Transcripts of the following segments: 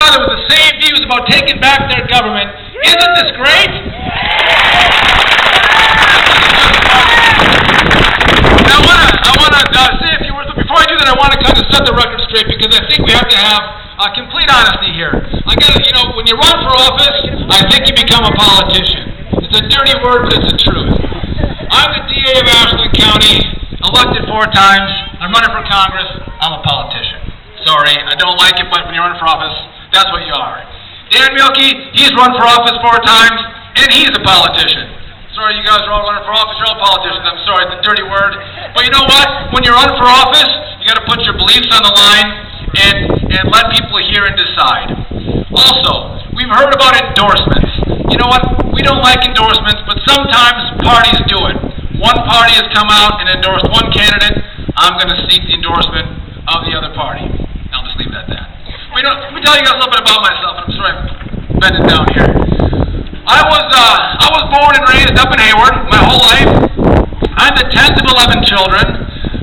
father with the same views about taking back their government. Isn't this great? Now, I want to say a few words, but before I do that, I want to kind of set the record straight because I think we have to have complete honesty here. When you run for office, I think you become a politician. It's a dirty word, but it's the truth. I'm the DA of Ashland County, elected 4 times. I'm running for Congress. I'm a politician. Sorry, I don't like it, but when you run for office, that's what you are. Dan Mielke, he's run for office 4 times, and he's a politician. Sorry, you guys are all running for office. You're all politicians. I'm sorry, it's a dirty word. But you know what? When you run for office, you got to put your beliefs on the line and let people hear and decide. Also, we've heard about endorsements. You know what? We don't like endorsements, but sometimes parties do it. One party has come out and endorsed one candidate. I'm going to seek the endorsement of the other party. I'll just leave that at that. But let me tell you guys a little bit about myself, and I'm sorry I'm bending down here. I was born and raised up in Hayward my whole life. I'm the 10th of 11 children.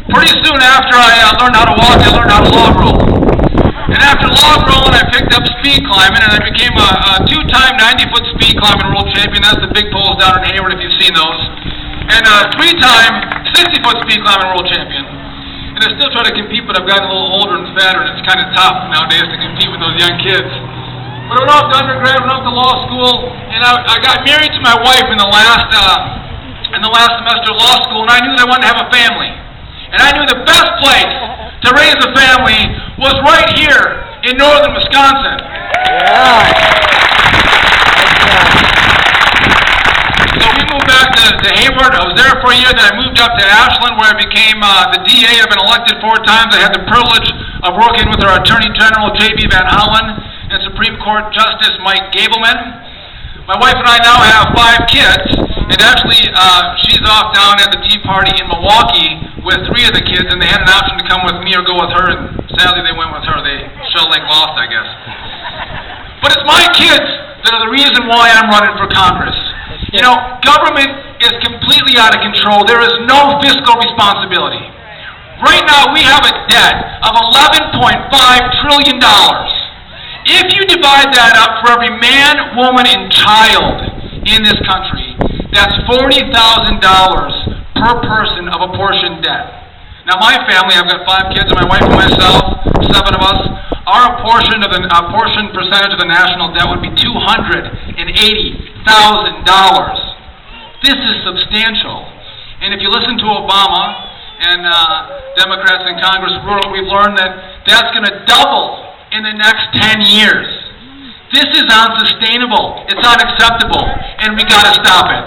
Pretty soon after I learned how to walk, I learned how to log roll. And after log rolling, I picked up speed climbing, and I became a 2-time 90-foot speed climbing world champion. That's the big poles down in Hayward, if you've seen those. And a 3-time 60-foot speed climbing world champion. And I still try to compete, but I've gotten a little older and fatter, and it's kind of tough nowadays to compete with those young kids. But I went off to undergrad, went off to law school, and I got married to my wife in the last semester of law school, and I knew that I wanted to have a family. And I knew the best place to raise a family was right here in northern Wisconsin. Yeah. So we moved back to Hayward. I was there for a year, then I moved up to Ashland where I became the DA. I've been elected 4 times. I had the privilege of working with our Attorney General, J.B. Van Hollen, and Supreme Court Justice Mike Gableman. My wife and I now have 5 kids, and actually she's off down at the Tea Party in Milwaukee with 3 of the kids, and they had an option to come with me or go with her, and sadly they went with her. Shell Lake lost, I guess. But it's my kids that are the reason why I'm running for Congress. You know, government is completely out of control. There is no fiscal responsibility. Right now we have a debt of $11.5 trillion. If you divide that up for every man, woman, and child in this country, that's $40,000 per person of apportioned debt. Now my family, I've got 5 kids, and my wife and myself, 7 of us, our portion percentage of the national debt would be $280,000. This is substantial. And if you listen to Obama and Democrats in Congress, we've learned that that's going to double in the next 10 years. This is unsustainable. It's unacceptable, and we got to stop it.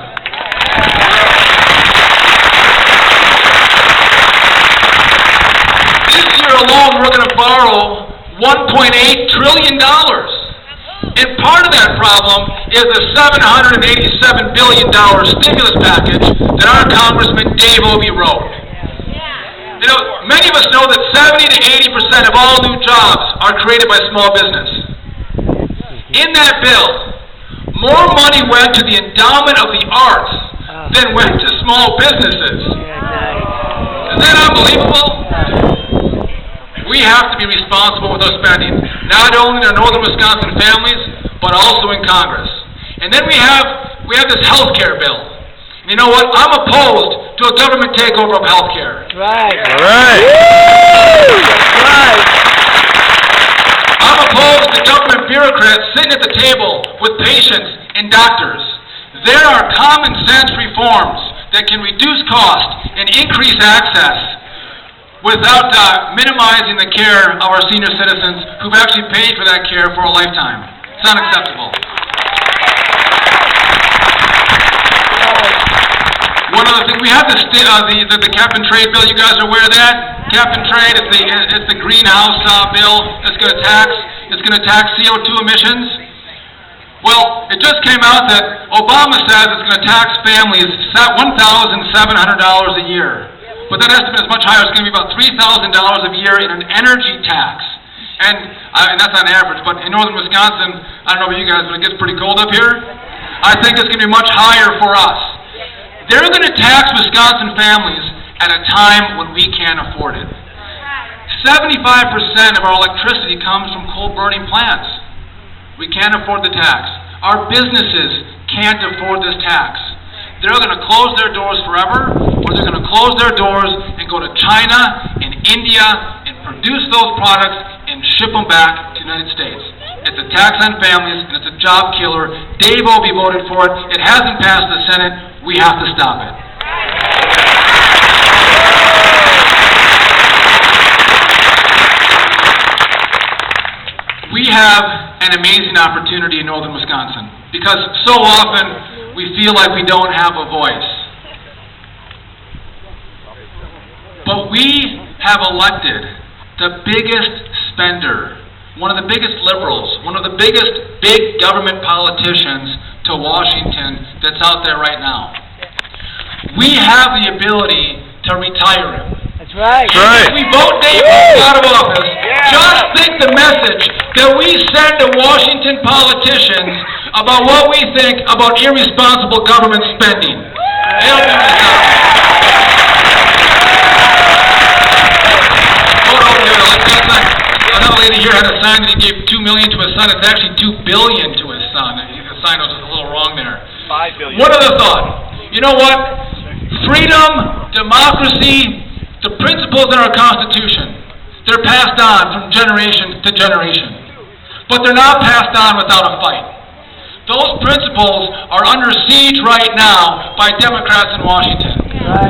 This year alone, we're going to borrow $1.8 trillion. And part of that problem is the $787 billion stimulus package that our Congressman Dave Obey wrote. You know, many of us know that 70 to 80% of all new jobs are created by small business. In that bill, more money went to the endowment of the arts than went to small businesses. Is that unbelievable? We have to be responsible with our spending, not only in our northern Wisconsin families, but also in Congress. And then we have this health care bill. And you know what? I'm opposed to a government takeover of health care. Right. All right. Right. I'm opposed to government bureaucrats sitting at the table with patients and doctors. There are common sense reforms that can reduce cost and increase access without minimizing the care of our senior citizens who've actually paid for that care for a lifetime. It's unacceptable. One other thing, we have the cap and trade bill. You guys are aware of that? Cap and trade, it's the greenhouse bill that's going to tax CO2 emissions. Well, it just came out that Obama says it's going to tax families $1,700 a year. But that estimate is much higher. It's going to be about $3,000 a year in an energy tax. And that's on average. But in northern Wisconsin, I don't know about you guys, but it gets pretty cold up here. I think it's going to be much higher for us. They're going to tax Wisconsin families at a time when we can't afford it. 75% of our electricity comes from coal-burning plants. We can't afford the tax. Our businesses can't afford this tax. They're going to close their doors forever, or they're going to close their doors and go to China and India and produce those products and ship them back to the United States. It's a tax on families, and it's a job killer. Dave Obey voted for it. It hasn't passed the Senate. We have to stop it. We have an amazing opportunity in northern Wisconsin because so often we feel like we don't have a voice. But we have elected the biggest spender, one of the biggest liberals, one of the biggest big government politicians to Washington that's out there right now. We have the ability to retire him. That's right. If we vote Dave Obey out of office, just think the message that we send to Washington politicians about what we think about irresponsible government spending. It'll be another lady here had a sign that he gave $2 million to his son. It's actually $2 billion to his son. The sign was a little wrong there. $5 billion. One other thought. You know what? Freedom, democracy, the principles in our Constitution, they're passed on from generation to generation. But they're not passed on without a fight. Those principles are under siege right now by Democrats in Washington.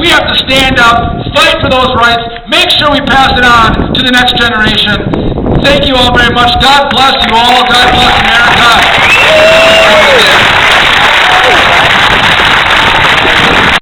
We have to stand up, fight for those rights, make sure we pass it on to the next generation. Thank you all very much. God bless you all. God bless America.